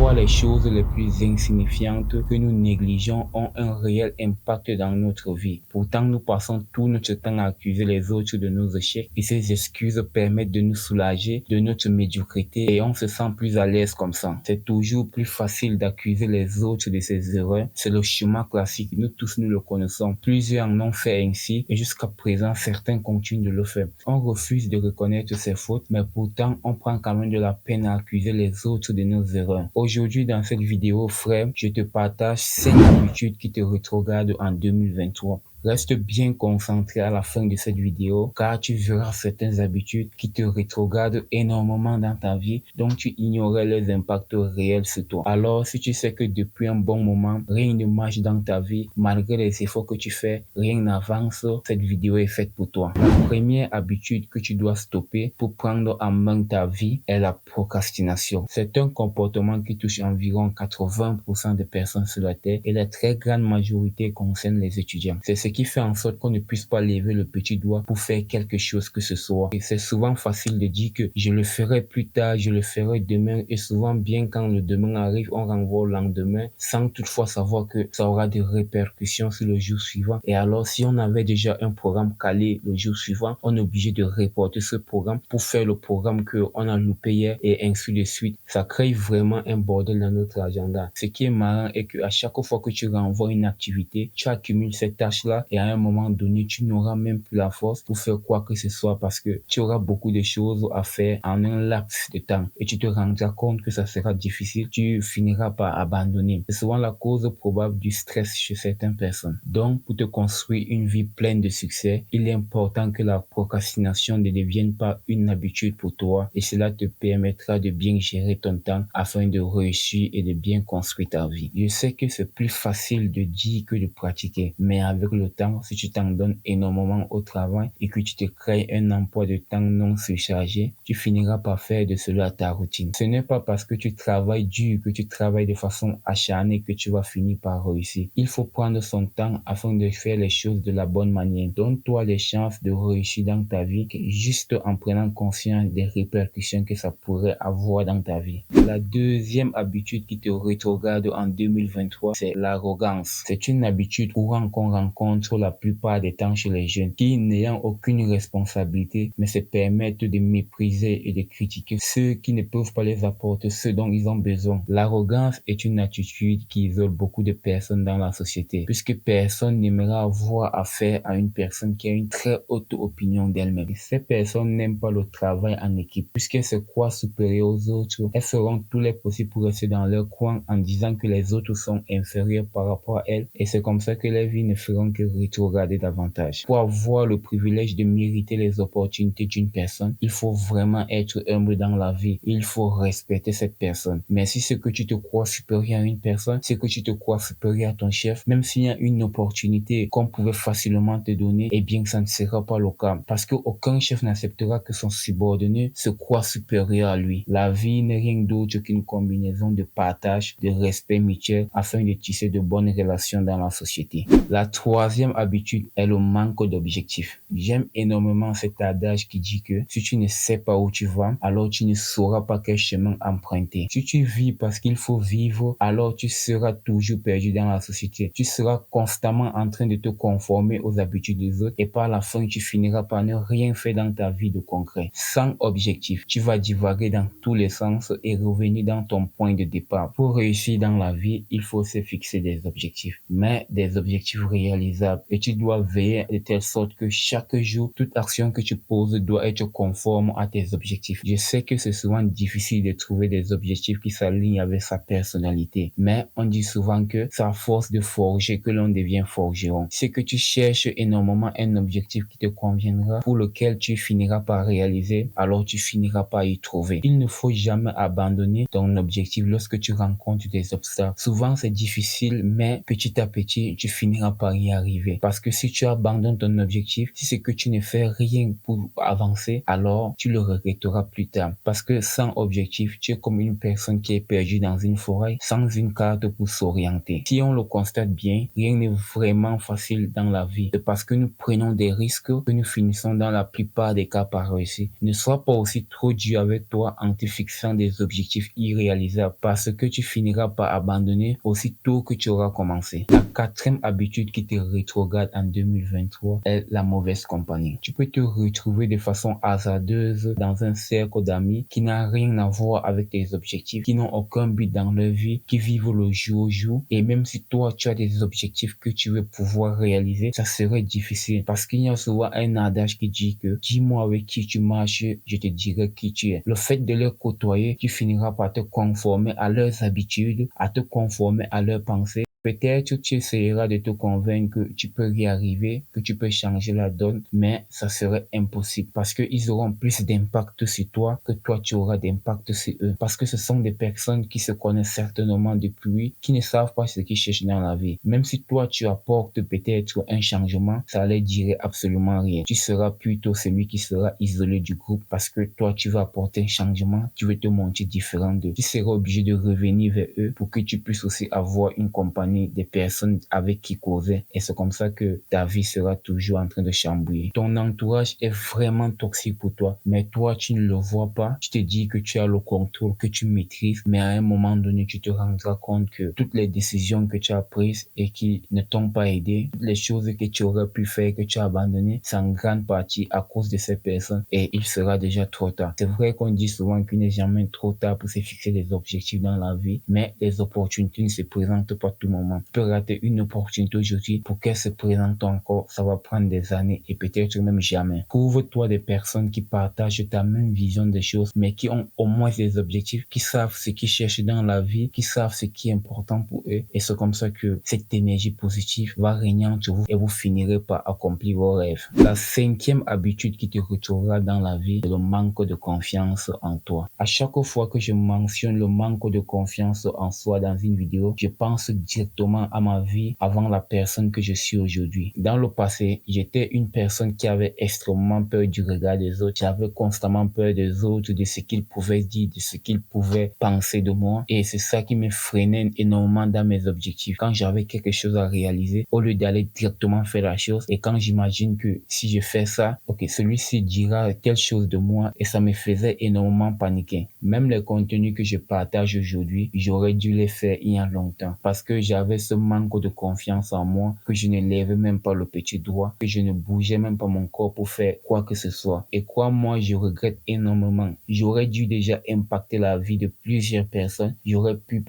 Parfois, les choses les plus insignifiantes que nous négligeons ont un réel impact dans notre vie. Pourtant, nous passons tout notre temps à accuser les autres de nos échecs et ces excuses permettent de nous soulager de notre médiocrité et on se sent plus à l'aise comme ça. C'est toujours plus facile d'accuser les autres de ses erreurs. C'est le chemin classique. Nous tous, nous le connaissons. Plusieurs en ont fait ainsi et jusqu'à présent, certains continuent de le faire. On refuse de reconnaître ses fautes, mais pourtant, on prend quand même de la peine à accuser les autres de nos erreurs. Aujourd'hui, dans cette vidéo, frère, je te partage 5 habitudes qui te rétrogradent en 2023. Reste bien concentré à la fin de cette vidéo car tu verras certaines habitudes qui te rétrogradent énormément dans ta vie dont tu ignorais les impacts réels sur toi. Alors si tu sais que depuis un bon moment, rien ne marche dans ta vie, malgré les efforts que tu fais, rien n'avance, cette vidéo est faite pour toi. La première habitude que tu dois stopper pour prendre en main ta vie est la procrastination. C'est un comportement qui touche environ 80% des personnes sur la terre et la très grande majorité concerne les étudiants. C'est ce qui fait en sorte qu'on ne puisse pas lever le petit doigt pour faire quelque chose que ce soit. Et c'est souvent facile de dire que je le ferai plus tard, je le ferai demain et souvent bien quand le demain arrive, on renvoie au lendemain sans toutefois savoir que ça aura des répercussions sur le jour suivant. Et alors si on avait déjà un programme calé le jour suivant, on est obligé de reporter ce programme pour faire le programme qu'on a loupé hier et ainsi de suite. Ça crée vraiment un bordel dans notre agenda. Ce qui est marrant est qu'à chaque fois que tu renvoies une activité, tu accumules cette tâche-là et à un moment donné, tu n'auras même plus la force pour faire quoi que ce soit parce que tu auras beaucoup de choses à faire en un laps de temps et tu te rendras compte que ça sera difficile, tu finiras par abandonner. C'est souvent la cause probable du stress chez certaines personnes. Donc, pour te construire une vie pleine de succès, il est important que la procrastination ne devienne pas une habitude pour toi et cela te permettra de bien gérer ton temps afin de réussir et de bien construire ta vie. Je sais que c'est plus facile de dire que de pratiquer, mais avec le temps, si tu t'en donnes énormément au travail et que tu te crées un emploi de temps non surchargé, tu finiras par faire de cela ta routine. Ce n'est pas parce que tu travailles dur, que tu travailles de façon acharnée que tu vas finir par réussir. Il faut prendre son temps afin de faire les choses de la bonne manière. Donne-toi les chances de réussir dans ta vie juste en prenant conscience des répercussions que ça pourrait avoir dans ta vie. La deuxième habitude qui te rétrograde en 2023, c'est l'arrogance. C'est une habitude courante qu'on rencontre la plupart des temps chez les jeunes qui, n'ayant aucune responsabilité, mais se permettent de mépriser et de critiquer ceux qui ne peuvent pas les apporter ce dont ils ont besoin. L'arrogance est une attitude qui isole beaucoup de personnes dans la société puisque personne n'aimera avoir affaire à une personne qui a une très haute opinion d'elle-même. Et ces personnes n'aiment pas le travail en équipe puisqu'elles se croient supérieures aux autres. Elles feront tout les possible pour rester dans leur coin en disant que les autres sont inférieurs par rapport à elles et c'est comme ça que les vies ne feront que rétrograder davantage. Pour avoir le privilège de mériter les opportunités d'une personne, il faut vraiment être humble dans la vie. Il faut respecter cette personne. Mais si ce que tu te crois supérieur à une personne, c'est que tu te crois supérieur à ton chef, même s'il y a une opportunité qu'on pouvait facilement te donner, eh bien ça ne sera pas le cas. Parce qu'aucun chef n'acceptera que son subordonné se croit supérieur à lui. La vie n'est rien d'autre qu'une combinaison de partage, de respect mutuel afin de tisser de bonnes relations dans la société. La troisième habitude est le manque d'objectifs. J'aime énormément cet adage qui dit que si tu ne sais pas où tu vas, alors tu ne sauras pas quel chemin emprunter. Si tu vis parce qu'il faut vivre, alors tu seras toujours perdu dans la société. Tu seras constamment en train de te conformer aux habitudes des autres et par la fin, tu finiras par ne rien faire dans ta vie de concret. Sans objectif, tu vas divaguer dans tous les sens et revenir dans ton point de départ. Pour réussir dans la vie, il faut se fixer des objectifs, mais des objectifs réalisables et tu dois veiller de telle sorte que chaque jour, toute action que tu poses doit être conforme à tes objectifs. Je sais que c'est souvent difficile de trouver des objectifs qui s'alignent avec sa personnalité, mais on dit souvent que c'est à force de forger que l'on devient forgeron. C'est que tu cherches énormément un objectif qui te conviendra, pour lequel tu finiras par réaliser, alors tu finiras par y trouver. Il ne faut jamais abandonner ton objectif lorsque tu rencontres des obstacles. Souvent c'est difficile, mais petit à petit, tu finiras par y arriver. arriver. Parce que si tu abandonnes ton objectif, si c'est que tu ne fais rien pour avancer, alors tu le regretteras plus tard. Parce que sans objectif, tu es comme une personne qui est perdue dans une forêt sans une carte pour s'orienter. Si on le constate bien, rien n'est vraiment facile dans la vie. C'est parce que nous prenons des risques que nous finissons dans la plupart des cas par réussir. Ne sois pas aussi trop dur avec toi en te fixant des objectifs irréalisables parce que tu finiras par abandonner aussitôt que tu auras commencé. La quatrième habitude qui te rétrograde en 2023 est la mauvaise compagnie. Tu peux te retrouver de façon hasardeuse dans un cercle d'amis qui n'a rien à voir avec tes objectifs, qui n'ont aucun but dans leur vie, qui vivent le jour au jour. Et même si toi, tu as des objectifs que tu veux pouvoir réaliser, ça serait difficile parce qu'il y a souvent un adage qui dit que dis-moi avec qui tu marches, je te dirai qui tu es. Le fait de les côtoyer, tu finiras par te conformer à leurs habitudes, à te conformer à leurs pensées. Peut-être tu essaieras de te convaincre que tu peux y arriver, que tu peux changer la donne, mais ça serait impossible parce qu'ils auront plus d'impact sur toi que toi tu auras d'impact sur eux. Parce que ce sont des personnes qui se connaissent certainement depuis, qui ne savent pas ce qu'ils cherchent dans la vie. Même si toi tu apportes peut-être un changement, ça leur dirait absolument rien. Tu seras plutôt celui qui sera isolé du groupe parce que toi tu vas apporter un changement, tu veux te montrer différent d'eux. Tu seras obligé de revenir vers eux pour que tu puisses aussi avoir une compagnie des personnes avec qui causer et c'est comme ça que ta vie sera toujours en train de chambouiller. Ton entourage est vraiment toxique pour toi, mais toi tu ne le vois pas. Tu te dis que tu as le contrôle, que tu maîtrises, mais à un moment donné tu te rendras compte que toutes les décisions que tu as prises et qui ne t'ont pas aidé, toutes les choses que tu aurais pu faire, que tu as abandonné, c'est en grande partie à cause de ces personnes et il sera déjà trop tard. C'est vrai qu'on dit souvent qu'il n'est jamais trop tard pour se fixer des objectifs dans la vie, mais les opportunités ne se présentent pas tout le monde. Tu peux rater une opportunité aujourd'hui pour qu'elle se présente encore. Ça va prendre des années et peut-être même jamais. Trouve-toi des personnes qui partagent ta même vision des choses, mais qui ont au moins des objectifs, qui savent ce qu'ils cherchent dans la vie, qui savent ce qui est important pour eux. Et c'est comme ça que cette énergie positive va régner entre vous et vous finirez par accomplir vos rêves. La cinquième habitude qui te retrouvera dans la vie, c'est le manque de confiance en toi. À chaque fois que je mentionne le manque de confiance en soi dans une vidéo, je pense directement à ma vie avant la personne que je suis aujourd'hui. Dans le passé, j'étais une personne qui avait extrêmement peur du regard des autres. J'avais constamment peur des autres, de ce qu'ils pouvaient dire, de ce qu'ils pouvaient penser de moi. Et c'est ça qui me freinait énormément dans mes objectifs. Quand j'avais quelque chose à réaliser, au lieu d'aller directement faire la chose, et quand j'imagine que si je fais ça, ok, celui-ci dira telle chose de moi, et ça me faisait énormément paniquer. Même les contenus que je partage aujourd'hui, j'aurais dû les faire il y a longtemps. Parce que j'avais ce manque de confiance en moi, que je ne lèvais même pas le petit doigt, que je ne bougeais même pas mon corps pour faire quoi que ce soit. Et crois-moi, je regrette énormément. J'aurais dû déjà impacter la vie de plusieurs personnes. J'aurais pu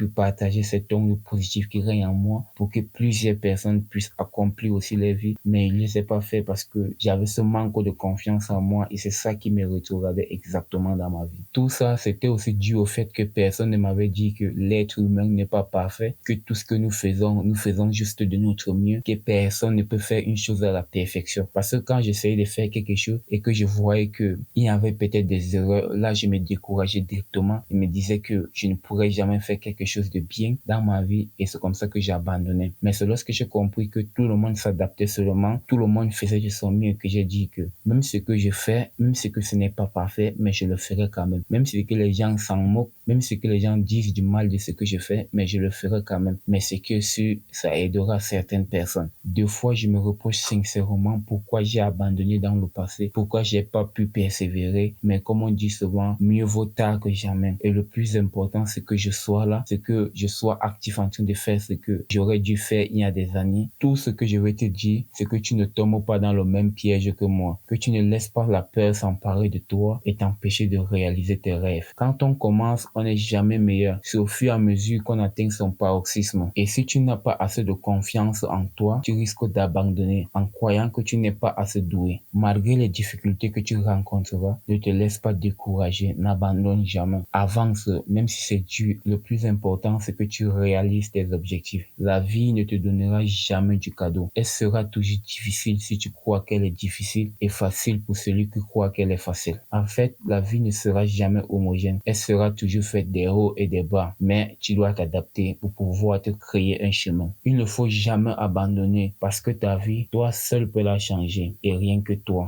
partager cet ongle positif qui règne en moi pour que plusieurs personnes puissent accomplir aussi leur vie. Mais je ne les ai pas fait parce que j'avais ce manque de confiance en moi et c'est ça qui me retrogradait exactement dans ma vie. Tout ça, c'était aussi dû au fait que personne ne m'avait dit que l'être humain n'est pas parfait, que tout ce que nous faisons juste de notre mieux, que personne ne peut faire une chose à la perfection. Parce que quand j'essayais de faire quelque chose et que je voyais que il y avait peut-être des erreurs, là je me décourageais directement et me disais que je ne pourrais jamais faire quelque chose de bien dans ma vie et c'est comme ça que j'ai abandonné. Mais c'est lorsque j'ai compris que tout le monde s'adaptait seulement, tout le monde faisait de son mieux que j'ai dit que même ce que je fais, même ce que ce n'est pas parfait, mais je le ferai quand même. Même ce que les gens s'en moquent, même ce que les gens disent du mal de ce que je fais, mais je le ferai quand même. Mais c'est que ça aidera certaines personnes. Deux fois, je me reproche sincèrement pourquoi j'ai abandonné dans le passé, pourquoi j'ai pas pu persévérer. Mais comme on dit souvent, mieux vaut tard que jamais. Et le plus important, c'est que je sois là, c'est que je sois actif en train de faire ce que j'aurais dû faire il y a des années. Tout ce que je vais te dire, c'est que tu ne tombes pas dans le même piège que moi, que tu ne laisses pas la peur s'emparer de toi et t'empêcher de réaliser tes rêves. Quand on commence, on n'est jamais meilleur. C'est au fur et à mesure qu'on atteint son paroxysme. Et si tu n'as pas assez de confiance en toi, tu risques d'abandonner en croyant que tu n'es pas assez doué. Malgré les difficultés que tu rencontreras, ne te laisse pas décourager, n'abandonne jamais. Avance, même si c'est dur. Le plus important, c'est que tu réalises tes objectifs. La vie ne te donnera jamais du cadeau. Elle sera toujours difficile si tu crois qu'elle est difficile et facile pour celui qui croit qu'elle est facile. En fait, la vie ne sera jamais homogène. Elle sera toujours faite des hauts et des bas, mais tu dois t'adapter pour pouvoir te créer un chemin. Il ne faut jamais abandonner parce que ta vie, toi seul peux la changer et rien que toi.